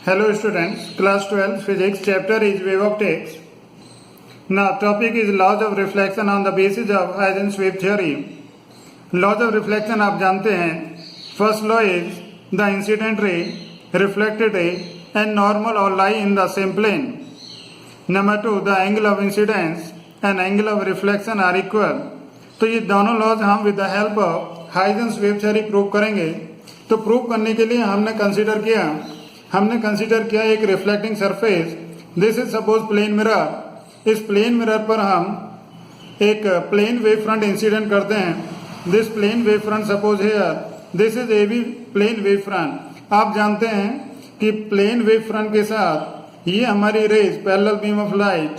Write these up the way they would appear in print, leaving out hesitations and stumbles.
Hello students, class 12 physics chapter is wave optics. Now topic is laws of reflection on the basis of Eisenstein theory. Laws of reflection आप जानते हैं. First law is the incident ray, reflected ray and normal or lie in the same plane. Number 2, the angle of incidence and angle of reflection are equal. तो ये दोनों laws हम with the help of Huygens wave theory prove करेंगे. तो prove करने के लिए हमने कंसीडर किया एक reflecting surface. This is suppose plane mirror. इस प्लेन मिरर पर हम एक प्लेन वेव फ्रंट इंसिडेंट करते हैं. This plane wave front suppose here, this is A B plane wave front. आप जानते हैं कि प्लेन वेव फ्रंट के साथ ये हमारी rays parallel beam of light,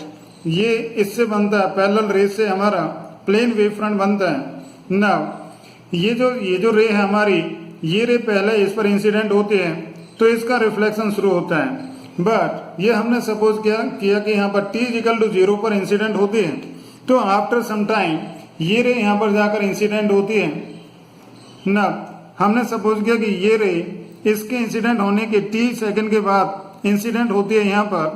ये इससे बनता है, पैरेलल रेज से हमारा प्लेन वेव फ्रंट बनता है. नाउ ये जो रे है हमारी, ये रे पहले इस पर इंसिडेंट होती है तो इसका रिफ्लेक्शन शुरू होता है. बट ये हमने सपोज किया कि यहाँ पर t इक्वल टू 0 पर इंसिडेंट होती है. तो आफ्टर सम टाइम ये रे यहाँ पर जाकर इंसिडेंट होती है. ना हमने सपोज किया कि ये रे इसके इंसिडेंट होने के t सेकंड के बाद इंसिडेंट होती है यहाँ पर.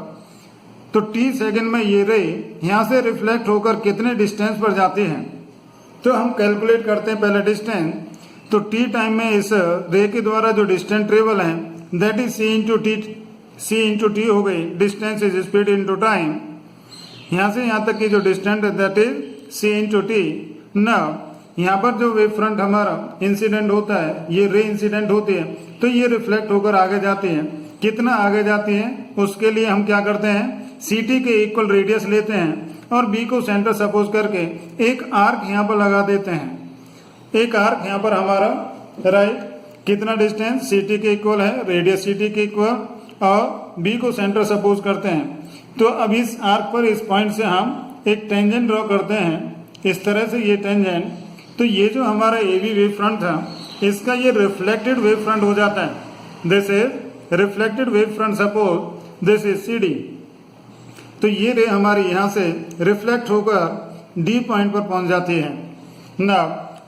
तो t सेकंड में ये रे यहाँ से रिफ्लेक्ट होकर कितने डिस्टेंस पर जाती है, तो हम कैलकुलेट करते हैं पहले डिस्टेंस. तो t टाइम में इस रे के द्वारा जो डिस्टेंस ट्रेवल है that is c into T हो गई. Distance is speed into time. यहाँ से यहाँ तक की जो डिस्टेंस है that is c into T. ना यहाँ पर जो वेव फ्रंट हमारा इंसिडेंट होता है, ये रे इंसिडेंट होती है तो ये रिफ्लेक्ट होकर आगे जाती है. कितना आगे जाती है उसके लिए हम क्या करते हैं, ct के इक्वल रेडियस लेते हैं और b को सेंटर सपोज करके एक आर्क यहाँ पर लगा देते हैं. एक आर्क यहाँ पर हमारा राइट, कितना डिस्टेंस ct के इक्वल है, रेडियस ct के इक्वल, और b को सेंटर सपोज करते हैं. तो अब इस आर्क पर इस पॉइंट से हम एक टेंजेंट ड्रॉ करते हैं. इस तरह से ये टेंजेंट, तो ये जो हमारा ए बी वेव फ्रंट था इसका ये रिफ्लेक्टेड वेव फ्रंट हो जाता है. This is reflected wave front, suppose this is C D. तो ये रे हमारी यहाँ से रिफ्लेक्ट होकर डी पॉइंट पर पहुंच जाती है. ना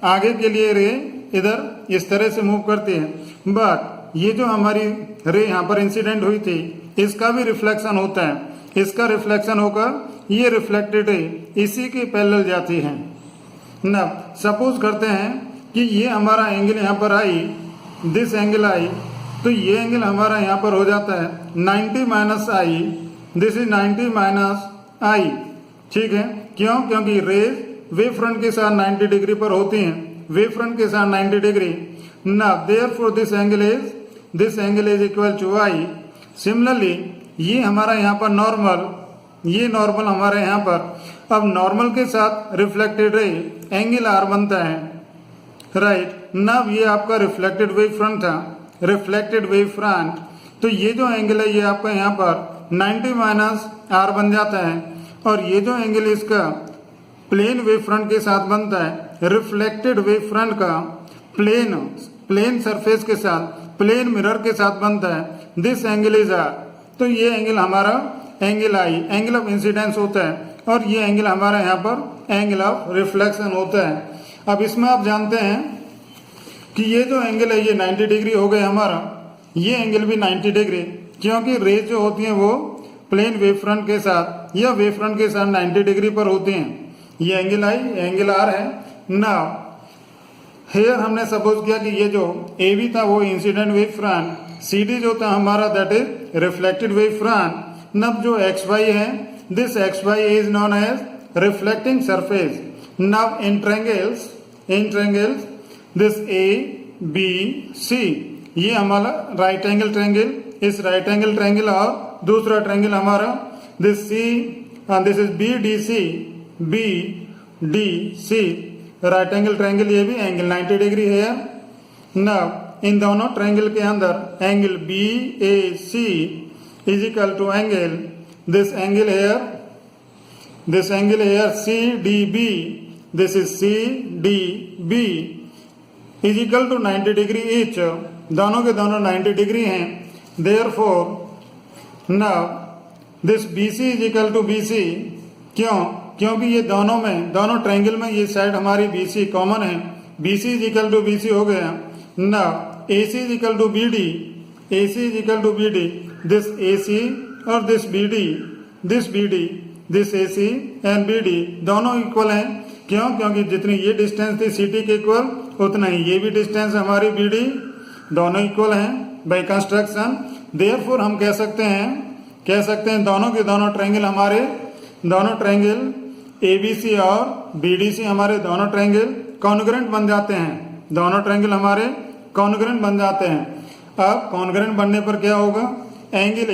आगे के लिए रे इधर इस तरह से मूव करती है. बट ये जो हमारी रे यहाँ पर इंसिडेंट हुई थी इसका भी रिफ्लेक्शन होता है. इसका रिफ्लेक्शन होकर ये रिफ्लेक्टेड रे इसी के पैरेलल जाती है. ना सपोज करते हैं कि ये हमारा एंगल यहाँ पर आई, दिस एंगल आई, तो ये एंगल हमारा यहाँ पर हो जाता है 90 minus I. This is 90 minus I. ठीक है, क्यों? क्योंकि रेज वेव फ्रंट के साथ 90 डिग्री पर होती हैं, वेव फ्रंट के साथ 90 डिग्री. ना therefore this angle is equal to I. Similarly ये हमारा यहाँ पर नॉर्मल, ये नॉर्मल हमारे यहाँ पर, अब नॉर्मल के साथ रिफ्लेक्टेड रे एंगल आर बनता है. राइट, नब ये आपका रिफ्लेक्टेड वेव फ्रंट था, रिफ्लेक्टेड वेव फ्रंट. तो ये जो एंगल है ये आपका यहाँ पर 90 माइनस आर बन जाता है. और ये जो एंगल इसका प्लेन वेव फ्रंट के साथ बनता है, रिफ्लेक्टेड वेव फ्रंट का प्लेन सरफेस के साथ, प्लेन मिरर के साथ बनता है, दिस एंगल इज आर. तो ये एंगल हमारा angle I, angle of incidence होता है, और ये एंगल हमारा यहाँ पर एंगल ऑफ रिफ्लेक्शन होता है. अब इसमें आप जानते हैं कि ये जो एंगल है ये 90 डिग्री हो गया हमारा, ये एंगल भी 90 डिग्री, क्योंकि रेज जो होती हैं वो प्लेन वेव फ्रंट के साथ या वेव फ्रंट के साथ 90 डिग्री पर होती हैं. ये एंगल आई, एंगल आर है. नाउ हेयर हमने सपोज किया कि ये जो ए बी था वो incident wave front, C D जो था हमारा that is reflected wave front. Now जो एक्स वाई है, this X Y is known as reflecting surface. Now in triangles this A B C, ये हमारा राइट एंगल ट्रायंगल, इस right angle triangle और दूसरा ट्रायंगल हमारा this C, this is B D C, B D C, right angle triangle, ये भी angle 90 degree है. Now इन दोनों ट्रायंगल के अंदर angle B A C is equal to angle this angle here C D B, this is C D B is equal to 90 degree each. दोनों के दोनों 90 डिग्री हैं. Therefore now this B C is equal to B C. क्यों? क्योंकि ये दोनों triangle में ये साइड हमारी बी सी कॉमन है. B C is equal to B C हो गया. Now A C is equal to B D, AC is equal to BD, this AC और this BD, this AC and BD दोनों equal हैं। क्यों? क्योंकि जितनी ये डिस्टेंस थी CT के इक्वल, उतना ही ये भी डिस्टेंस हमारी BD, दोनों इक्वल हैं बाय कंस्ट्रक्शन। देयरफॉर हम कह सकते हैं दोनों के दोनों ट्रायंगल हमारे, दोनों ट्रायंगल ABC और BDC हमारे दोनों ट्रायंगल कॉन्ग्रुएंट बन जाते हैं, दोनों ट्रायंगल हमारे कॉन्ग्रुएंट बन जाते हैं। अब कॉन्ग्रुएंट बनने पर क्या होगा? Angle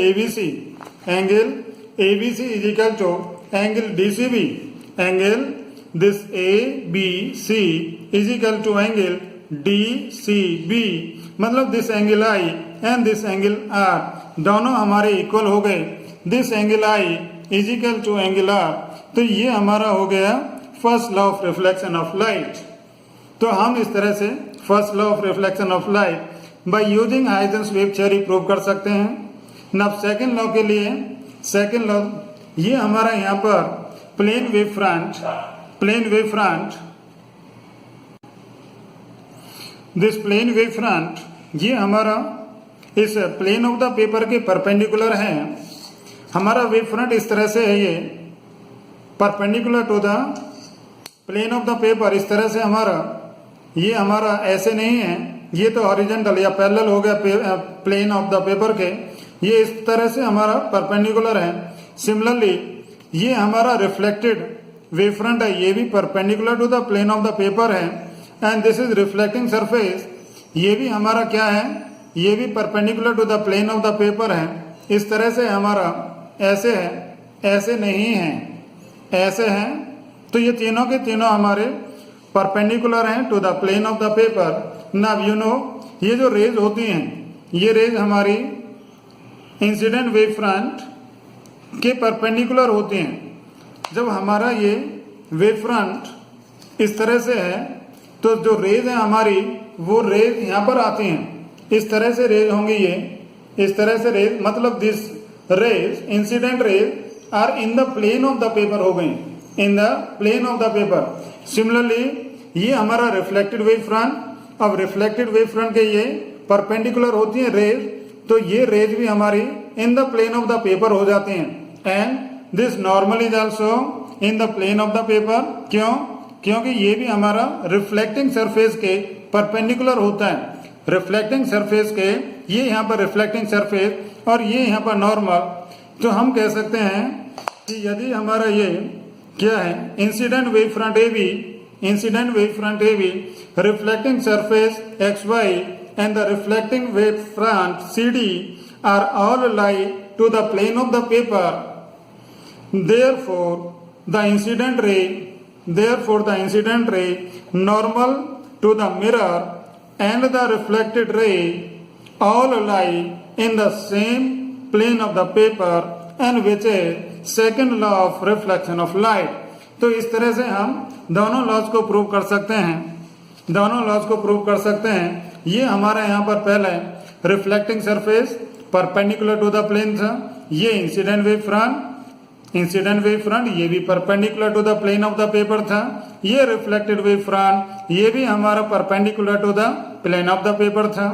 ABC is equal to angle DCB, angle this ABC is equal to angle DCB, मतलब this angle I and this angle R दोनों हमारे इक्वल हो गए। This angle I is equal to angle R, तो ये हमारा हो गया first law of reflection of light. तो हम इस तरह से first law of reflection of light by using Huygens wave theory prove कर सकते हैं। अब सेकंड लॉ के लिए, सेकंड लॉ ये हमारा यहाँ पर plane wave front, this plane wave front ये हमारा इस प्लेन ऑफ द पेपर के परपेंडिकुलर है। हमारा वेव फ्रंट इस तरह से है, ये perpendicular to the plane of the paper, इस तरह से ये हमारा ऐसे नहीं है, ये तो हॉरिजॉन्टल या पैरेलल हो गया प्लेन ऑफ द पेपर के, ये इस तरह से हमारा परपेंडिकुलर है। सिमिलरली ये हमारा रिफ्लेक्टेड वेव फ्रंट है, ये भी perpendicular to the plane of the paper है। And this is reflecting surface, ये भी हमारा क्या है, ये भी perpendicular to the plane of the paper है। इस तरह से हमारा ऐसे है, ऐसे नहीं है, ऐसे हैं, तो ये तीनों के तीनों हमारे परपेंडिकुलर हैं to the plane of the paper. Now you know ये जो रेज होती हैं, ये रेज हमारी इंसिडेंट वेव फ्रंट के परपेंडिकुलर होती हैं। जब हमारा ये वेव फ्रंट इस तरह से है, तो जो रेज है हमारी, वो रेज यहाँ पर आती हैं, इस तरह से रेज होंगी, ये इस तरह से रेज, मतलब this rays incident rays are in the plane of the paper हो गई, in the plane of the paper. Similarly ये हमारा रिफ्लेक्टेड वेव फ्रंट, अब रिफ्लेक्टेड वेव फ्रंट के ये परपेंडिकुलर होती है रेज, तो ये रेज भी हमारी in the plane of the paper हो जाती हैं। And this normal is also in the plane of the paper. क्यों? क्योंकि ये भी हमारा रिफ्लेक्टिंग सरफेस के परपेंडिकुलर होता है। रिफ्लेक्टिंग सरफेस के, ये यहाँ पर रिफ्लेक्टिंग सरफेस और ये यहाँ पर नॉर्मल, तो हम कह सकते हैं कि यदि हमारा ये क्या है, incident wave front AB, incident wave front AB, reflecting surface XY and the reflecting wave front CD are all lie to the plane of the paper. Therefore the incident ray normal to the mirror and the reflected ray all lie in the same plane of the paper, and which is second law of reflection of light. तो इस तरह से हम दोनों laws को prove कर सकते हैं, दोनों लॉज को प्रूव कर सकते हैं। ये हमारा यहाँ पर पहले reflecting surface perpendicular to the plane था, ये इंसिडेंट वेव फ्रंट ये भी perpendicular to the plane of the paper था, ये रिफ्लेक्टेड वेव फ्रंट ये भी हमारा perpendicular to the plane of the paper था।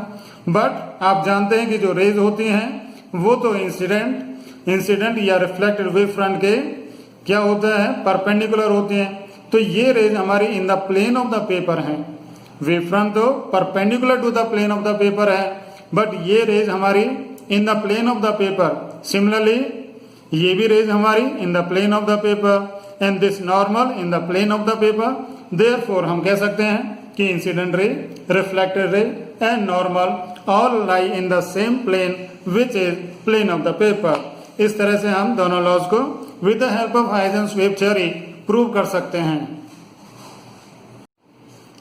बट आप जानते हैं कि जो रेज होती हैं वो तो इंसिडेंट या रिफ्लेक्टेड वेव फ्रंट के क्या होता है, परपेंडिकुलर होती हैं। तो ये रेज हमारी in the plane of the paper है, वेव फ्रंट तो perpendicular to the plane of the paper है, बट ये रेज हमारी in the plane of the paper. Similarly ये भी रेज हमारी in the plane of the paper and this normal in the plane of the paper. Therefore हम कह सकते हैं कि incident ray, reflected ray and normal all lie in the same plane which is plane of the paper. इस तरह से हम दोनों लॉज को with the help of Huygens wave theory prove कर सकते हैं।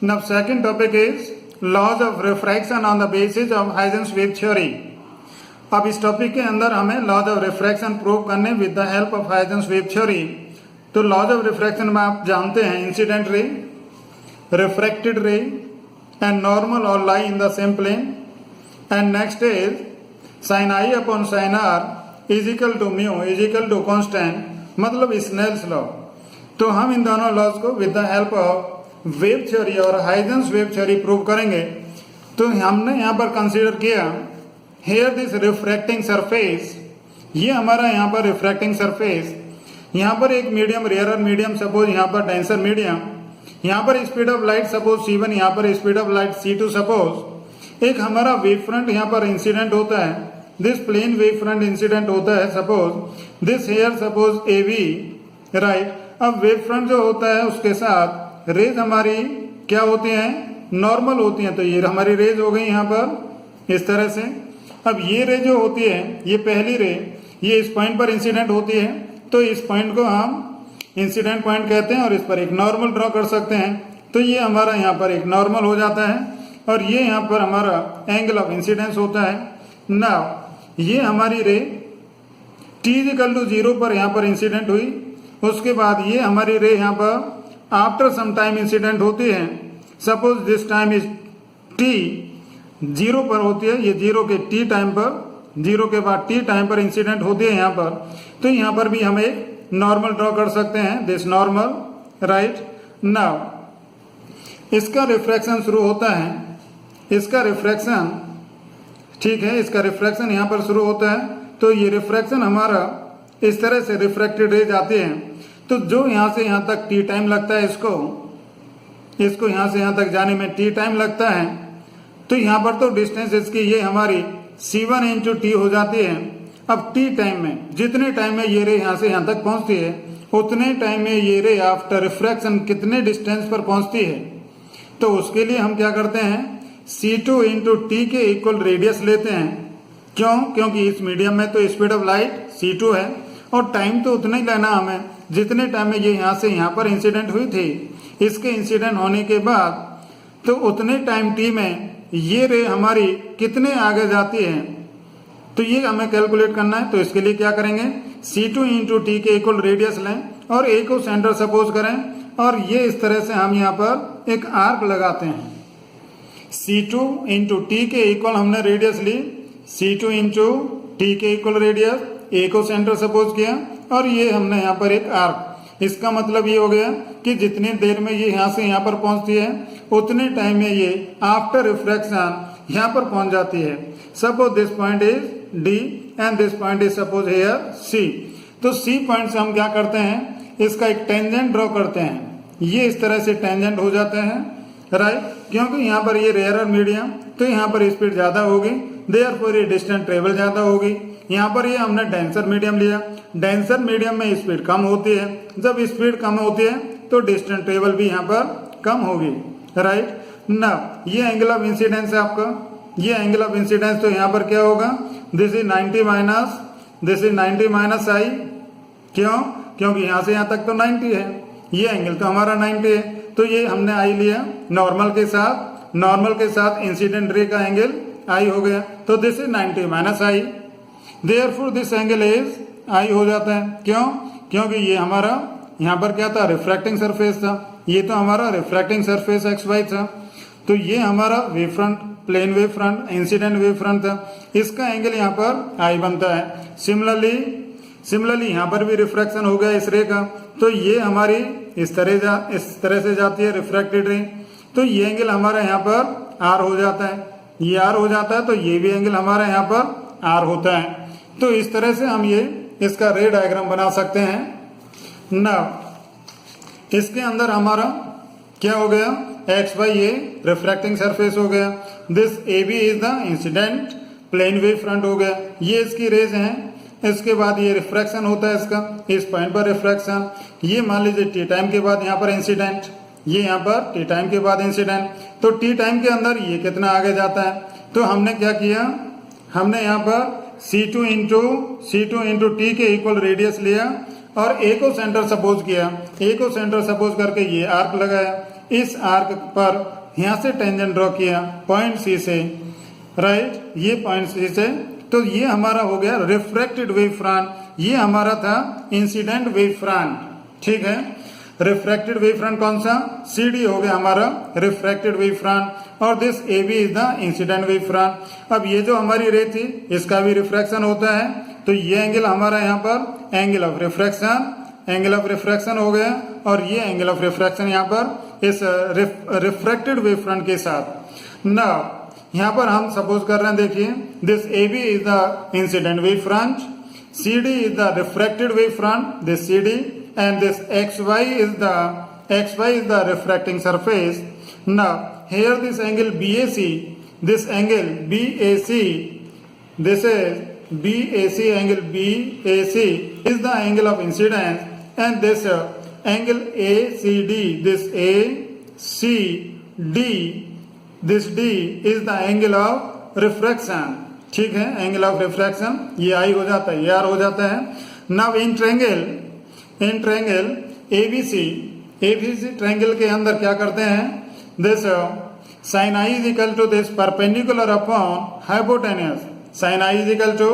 Now second topic is laws of refraction on the basis of Huygens wave theory. अब इस टॉपिक के अंदर हमें लॉज ऑफ रिफ्रैक्शन प्रूव करने with the help of Huygens wave theory. तो लॉज ऑफ रिफ्रैक्शन में आप जानते हैं incident ray, refracted ray and normal और lie in the same plane. And next is sin I upon sin R is equal to mu is equal to constant, मतलब Snell's law. तो हम इन दोनों लॉज को with the help of wave theory और Huygens wave theory prove करेंगे। तो हमने यहाँ पर कंसीडर किया हेयर दिस रिफ्रैक्टिंग सरफेस, ये हमारा यहाँ पर रिफ्रैक्टिंग सरफेस, यहाँ पर एक मीडियम रेयरर मीडियम, सपोज यहाँ पर डेंसर मीडियम, यहाँ पर speed of light suppose c1, यहाँ पर speed of light c2 suppose. एक हमारा वेव फ्रंट यहाँ पर इंसिडेंट होता है, this plane wave front incident होता है, suppose this here suppose A B, right. अब वेव फ्रंट जो होता है उसके साथ रेज हमारी क्या होती हैं, नॉर्मल होती हैं। तो ये हमारी रेज हो गई यहाँ पर इस तरह से। अब ये रे जो होती है, ये पहली रे, ये इस पॉइंट पर इंसिडेंट होती है, तो इस पॉइंट को हम इंसिडेंट पॉइंट कहते हैं और इस पर एक नॉर्मल ड्रॉ कर सकते हैं। तो ये हमारा यहाँ पर एक नॉर्मल हो जाता है और ये यहाँ पर हमारा एंगल ऑफ इंसिडेंस होता है। नाउ ये हमारी रे t=0 पर यहाँ पर इंसिडेंट हुई, उसके बाद ये हमारी रे यहाँ पर आफ्टर सम टाइम इंसिडेंट होती है, suppose this time is t0 पर होती है, ये 0 के t टाइम पर, 0 के बाद t टाइम पर इंसिडेंट होती है यहाँ पर। तो यहाँ पर भी हम एक नॉर्मल ड्रॉ कर सकते हैं, दिस नॉर्मल, राइट। नाउ इसका रिफ्रैक्शन शुरू होता है, इसका रिफ्रैक्शन, ठीक है, इसका रिफ्रैक्शन यहाँ पर शुरू होता है। तो ये रिफ्रैक्शन हमारा इस तरह से रिफ्रैक्टेड रेज आती है। तो जो यहाँ से यहाँ तक t टाइम लगता है, इसको यहाँ से यहाँ तक जाने में t टाइम लगता है, तो यहाँ पर तो डिस्टेंस इसकी ये हमारी c1 इंटू टी हो जाती है। अब t टाइम में, जितने टाइम में ये रे यहाँ से यहाँ तक पहुँचती है, उतने टाइम में ये रे आफ्टर रिफ्रैक्शन कितने डिस्टेंस पर पहुँचती है। तो उसके लिए हम क्या करते हैं, c2 इंटू टी के इक्वल रेडियस लेते हैं। क्यों? क्योंकि इस मीडियम में तो स्पीड ऑफ लाइट c2 है और टाइम तो उतना ही लेना हमें जितने टाइम में ये यहाँ से यहाँ पर इंसिडेंट हुई थी। इसके इंसिडेंट होने के बाद तो उतने टाइम t में ये रे हमारी कितने आगे जाती है, तो ये हमें कैलकुलेट करना है। तो इसके लिए क्या करेंगे, c2 इंटू टी के इक्वल रेडियस लें और a को सेंटर सपोज करें और ये इस तरह से हम यहाँ पर एक आर्क लगाते हैं। c2 इंटू टी के इक्वल हमने रेडियस ली, c2 इंटू टी के इक्वल रेडियस, a को सेंटर सपोज किया और ये हमने यहाँ पर एक आर्क। इसका मतलब ये हो गया कि जितनी देर में ये यहाँ से यहाँ पर पहुँचती है, उतने टाइम में ये आफ्टर रिफ्रैक्शन यहाँ पर पहुँच जाती है। Suppose this point is D and this point is suppose here C। तो C पॉइंट से हम क्या करते हैं, इसका एक टेंजेंट ड्रॉ करते हैं। ये इस तरह से टेंजेंट हो जाते हैं, राइट। क्योंकि यहाँ पर ये रेयरर मीडियम, तो यहाँ पर स्पीड ज़्यादा होगी, देयरफॉर ये डिस्टेंस ट्रेवल ज़्यादा होगी। यहाँ पर ये हमने डेंसर मीडियम लिया, डेंसर मीडियम में स्पीड कम होती है, जब स्पीड कम होती है तो डिस्टेंस ट्रेवल भी यहाँ पर कम होगी, राइट। ना ये एंगल ऑफ इंसिडेंस है आपका, ये एंगल ऑफ इंसिडेंस, तो यहाँ पर क्या होगा, this is 90 minus, this is 90 minus i. क्यों? क्योंकि यहाँ से यहाँ तक तो 90 है, ये एंगल तो हमारा 90 है, तो ये हमने आई लिया नॉर्मल के साथ, नॉर्मल के साथ इंसिडेंट रे का एंगल आई हो गया। तो this is 90 minus I, therefore this angle is I हो जाता है। क्यों? क्योंकि ये हमारा यहाँ पर क्या था, रिफ्रैक्टिंग सरफेस था, ये तो हमारा रिफ्रैक्टिंग सरफेस XY था। तो ये हमारा wave front, plane wave front, incident wave front था, इसका एंगल यहाँ पर आई बनता है। सिमिलरली यहाँ पर भी रिफ्रैक्शन हो गया इस रे का, तो ये हमारी इस तरह से जाती है रिफ्रैक्टेड रे, तो ये एंगल हमारा यहाँ पर R हो जाता है, ये R हो जाता है, तो ये भी एंगल हमारा यहाँ पर R होता है। तो इस तरह से हम ये इसका रे डायग्राम बना सकते हैं। नाउ इसके अंदर हमारा क्या हो गया, XY ये रिफ्रैक्टिंग सरफेस हो गया, this AB is the incident plane wave front हो गया, ये इसकी रेज हैं। इसके बाद ये रिफ्रैक्शन होता है इसका, इस पॉइंट पर रिफ्रैक्शन, ये मान लीजिए टी टाइम के बाद यहाँ पर इंसिडेंट, ये यहाँ पर टी टाइम के बाद इंसिडेंट। तो टी टाइम के अंदर ये कितना आगे जाता है, तो हमने क्या किया, हमने यहाँ पर C2 इंटू टी के इक्वल रेडियस लिया और A को सेंटर सपोज किया, A को सेंटर सपोज करके ये आर्क लगाया, इस आर्क पर यहाँ से टेंजेंट ड्रॉ किया पॉइंट C से, राइट, ये पॉइंट C से। तो ये हमारा हो गया रिफ्रैक्टेड वेव फ्रंट, ये हमारा था इंसिडेंट वेव फ्रंट, ठीक है। रिफ्रैक्टेड वेव फ्रंट कौन सा, CD हो गया हमारा रिफ्रैक्टेड वेव फ्रंट और this AB is the incident wave front. अब ये जो हमारी रे थी इसका भी रिफ्रैक्शन होता है, तो ये एंगल हमारा यहाँ पर एंगल ऑफ रिफ्रैक्शन हो गया और ये एंगल ऑफ रिफ्रैक्शन यहाँ पर इस रिफ्रैक्टेड वेव फ्रंट के साथ। नाउ यहाँ पर हम सपोज कर रहे हैं, देखिए this A B is the incident wave front, C D is the refracted wave front, this C D, and this X Y is the refracting surface. Now here this angle BAC, this angle BAC, this is BAC, angle BAC is the angle of incidence, and this angle ACD, this ACD, this D is the angle of refraction. ठीक है, angle of refraction ये आई हो जाता है, ये are हो जाता है. Now in triangle ABC triangle के अंदर क्या करते हैं, this sin I is equal to this perpendicular upon hypotenuse. Sin I is equal to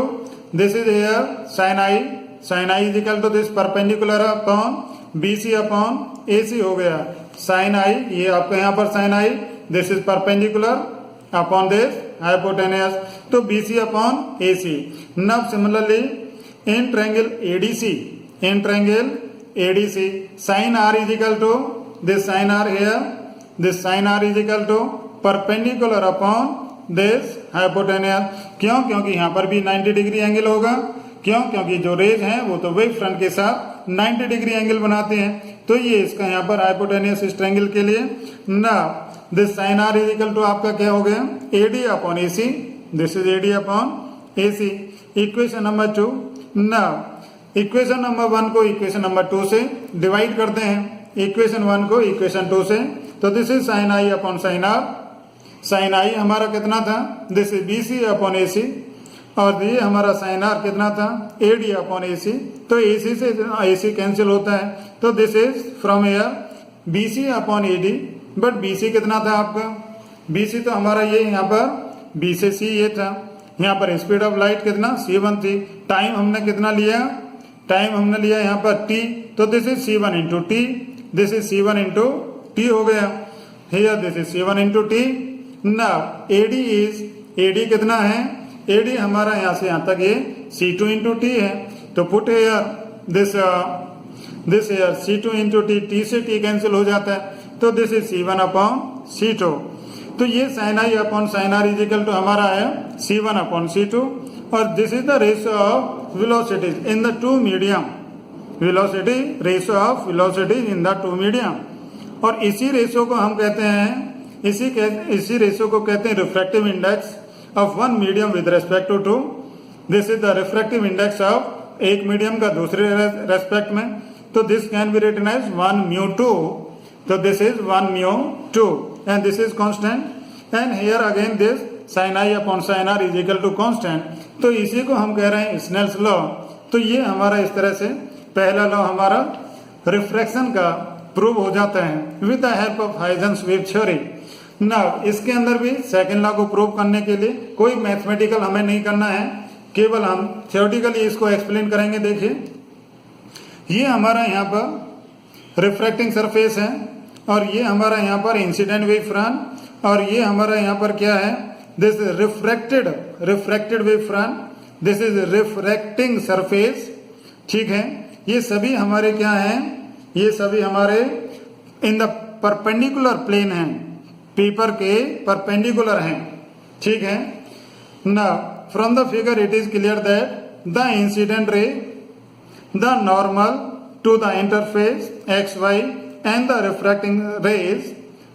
this is here sin I is equal to this perpendicular upon BC upon AC हो गया. sin I ये आपका यहाँ पर sin I, this is perpendicular upon this hypotenuse, तो BC upon AC. Now similarly in triangle ADC sin R is equal to this sin R here. This sin R is equal to perpendicular upon this hypotenuse. क्यों? क्योंकि यहाँ पर भी 90 degree angle होगा. क्यों? क्योंकि जो रेज हैं वो तो वेव फ्रंट के साथ 90 डिग्री एंगल बनाते हैं. तो ये इसका यहाँ पर हाइपोटेनियस इस ट्रायंगल के लिए. Now this sin R is equal to आपका क्या हो गया, AD upon AC. This is AD upon AC. Equation number 2. Now equation number 1 को इक्वेशन नंबर 2 से डिवाइड करते हैं, इक्वेशन 1 को इक्वेशन 2 से. तो this is sin I upon sin R. sin I हमारा कितना था, this is BC upon AC, और ये हमारा sin R कितना था, AD अपॉन AC. तो AC से AC कैंसिल होता है, तो this is from here BC upon AD. But BC कितना था आपका, BC तो हमारा ये यहाँ पर B से C ये था. यहाँ पर स्पीड ऑफ लाइट कितना, C1 थी. टाइम हमने कितना लिया, टाइम हमने लिया यहाँ पर T. तो this is C1 into T, this is C1 into T हो गया. Here this is C1 into T. Now AD कितना है, AD हमारा यहाँ से यहाँ तक ये C2 इंटू T है. तो put here this here C2 into T से T कैंसिल हो जाता है. तो this is C1 upon C2. तो ये sin I upon sin R is equal to हमारा है C1 अपॉन C2. और this is the ratio of velocities in the two medium. Ratio of velocities in the two medium. और इसी ratio को हम कहते हैं, इसी रेशियो को कहते हैं refractive index of one medium with respect to two. This is the refractive index of एक मीडियम का दूसरे रेस्पेक्ट में. तो this can be written as 1μ2. तो this is 1μ2 and this is constant. And here again this sin I upon sin R is equal to constant. तो इसी को हम कह रहे हैं स्नेल्स लॉ. तो ये हमारा इस तरह से पहला लॉ हमारा रिफ्रैक्शन का प्रूव हो जाता है with the help of Huygens wave theory. Now इसके अंदर भी सेकंड लॉ को प्रूव करने के लिए कोई मैथमेटिकल हमें नहीं करना है, केवल हम थियोरेटिकली इसको एक्सप्लेन करेंगे. देखिए ये हमारा यहाँ पर रिफ्रैक्टिंग सरफेस है, और ये हमारा यहाँ पर इंसिडेंट वेव फ्रंट, और ये हमारा यहाँ पर क्या है, this refracted wave front, this is refracting surface. ठीक है, ये सभी हमारे क्या हैं, ये सभी हमारे इन द परपेंडिकुलर प्लेन हैं, पेपर के परपेंडिकुलर हैं. ठीक है. Now from the figure it is clear that the incident ray, the normal to the interface XY and the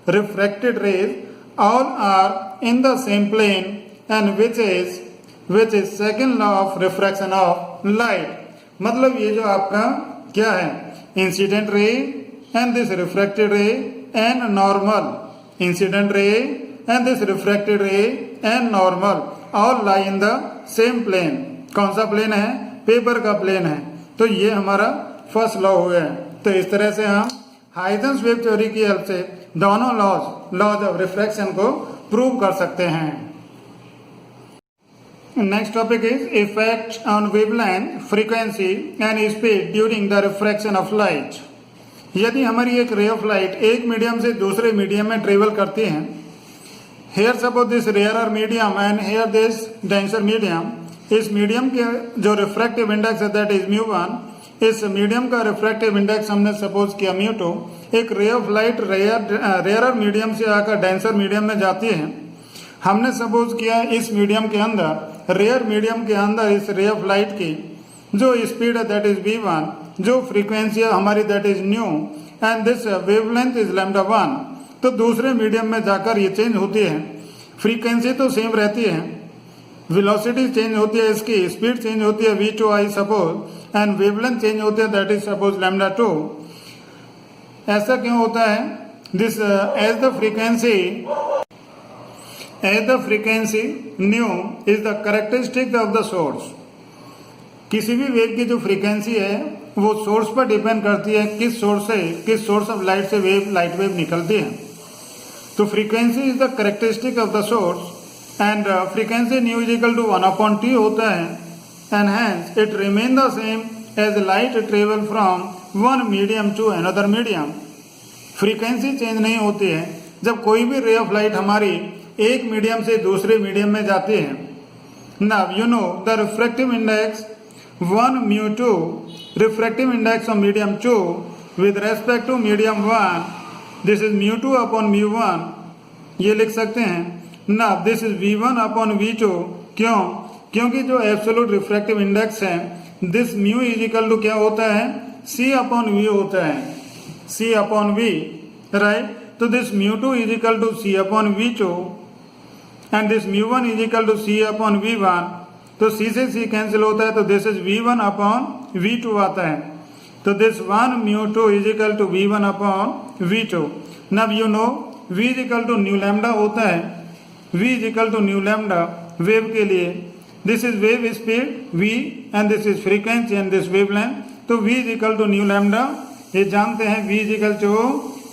refracted rays all are in the same plane, and which is second law of refraction of light. मतलब ये जो आपका क्या है, incident ray and this refracted ray and normal, incident ray and this refracted ray and normal all lie in the same plane. कौन सा plane है, paper का प्लेन है. तो ये हमारा फर्स्ट लॉ हो गया. तो इस तरह से हम हाइजेंस वेव थ्योरी की हेल्प से दोनों लॉज ऑफ रिफ्रैक्शन को प्रूव कर सकते हैं. Next topic is effect on wavelength, frequency and speed during the refraction of light. यदि हमारी एक रे ऑफ लाइट एक मीडियम से दूसरे मीडियम में ट्रेवल करती है, here suppose this rarer medium and here this denser medium. इस मीडियम के जो रिफ्रैक्टिव इंडेक्स है दैट इज μ1. इस मीडियम का रिफ्रैक्टिव इंडेक्स हमने सपोज किया μ2. एक ray of light rarer medium से आकर डेंसर मीडियम में जाती है, हमने सपोज किया इस मीडियम के अंदर, रेयर मीडियम के अंदर इस रे ऑफ लाइट की जो स्पीड है दैट इज v1, जो फ्रीक्वेंसी है हमारी that is nu, and this wavelength is λ1। तो दूसरे मीडियम में जाकर ये चेंज होती है, फ्रीक्वेंसी तो सेम रहती है, वेलोसिटी चेंज होती है, इसकी स्पीड चेंज होती है v2 I suppose, and wavelength change होती है दैट इज सपोज λ2। ऐसा क्यों होता है? This as the frequency nu is the characteristic of the source. किसी भी वेव की जो फ्रीक्वेंसी है वो सोर्स पर डिपेंड करती है, किस सोर्स ऑफ लाइट से लाइट वेव निकलती है। तो frequency is the characteristic of the source and frequency nu is equal to 1/t होता है, and hence it remain the same as light travel from one medium to another medium. Frequency change नहीं होती है जब कोई भी ray of light हमारी एक मीडियम से दूसरे मीडियम में जाती है। Now you know the refractive index 1 μ2, refractive index of medium 2 with respect to medium 1, this is μ2 upon μ1, ये लिख सकते हैं ना। This is v1 upon v2, क्यों? क्योंकि जो एब्सोल्यूट रिफ्रैक्टिव इंडेक्स है this mu is equal to क्या होता है, c अपॉन v होता है, c अपॉन v, राइट। तो this μ2 is equal to c upon v2 and this μ1 is equal to c upon v1। तो c से c cancel होता है, तो this is v1 upon v2 आता है। तो this 1 μ2 is equal to v1 upon v2। नब you know v is equal to nu lambda होता है, v is equal to nu lambda wave के लिए। This is wave speed v and this is frequency and this wavelength. तो v is equal to nu lambda, ये जानते हैं v is equal to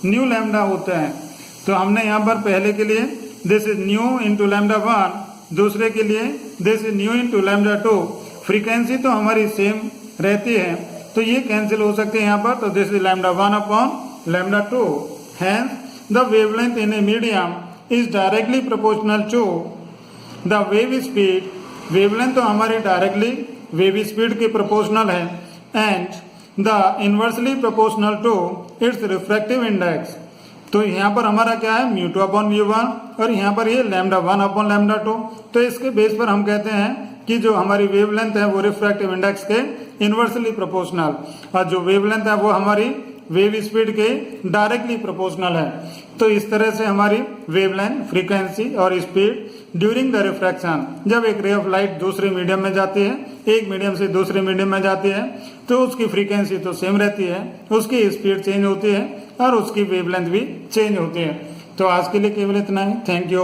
nu lambda होता है। तो हमने यहाँ पर पहले के लिए दिस इज न्यू इंटू λ1, दूसरे के लिए this is nu into λ2। Frequency तो हमारी सेम रहती है तो ये कैंसिल हो सकते हैं यहाँ पर। तो this is λ1 upon λ2। Hence the wavelength in a medium is directly proportional to the wave speed. Wavelength तो हमारी डायरेक्टली वेव स्पीड के प्रोपोर्शनल है, and the inversely proportional to its refractive index. तो यहाँ पर हमारा क्या है μ2 अपॉन μ1 और यहाँ पर ये λ1 अपॉन λ2। तो इसके बेस पर हम कहते हैं कि जो हमारी वेवलेंथ है वो रिफ्रैक्टिव इंडेक्स के इनवर्सली प्रोपोर्शनल, और जो वेवलेंथ है वो हमारी वेव स्पीड के डायरेक्टली प्रोपोर्शनल है। तो इस तरह से हमारी वेवलेंथ, फ्रीक्वेंसी और स्पीड ड्यूरिंग द रिफ्रैक्शन, जब एक रे ऑफ लाइट दूसरे मीडियम में जाती है, एक मीडियम से दूसरे मीडियम में जाती है, तो उसकी फ्रीक्वेंसी तो सेम रहती है, उसकी स्पीड चेंज होती है और उसकी वेवलेंथ भी चेंज होती है। तो आज के लिए केवल इतना ही। Thank you.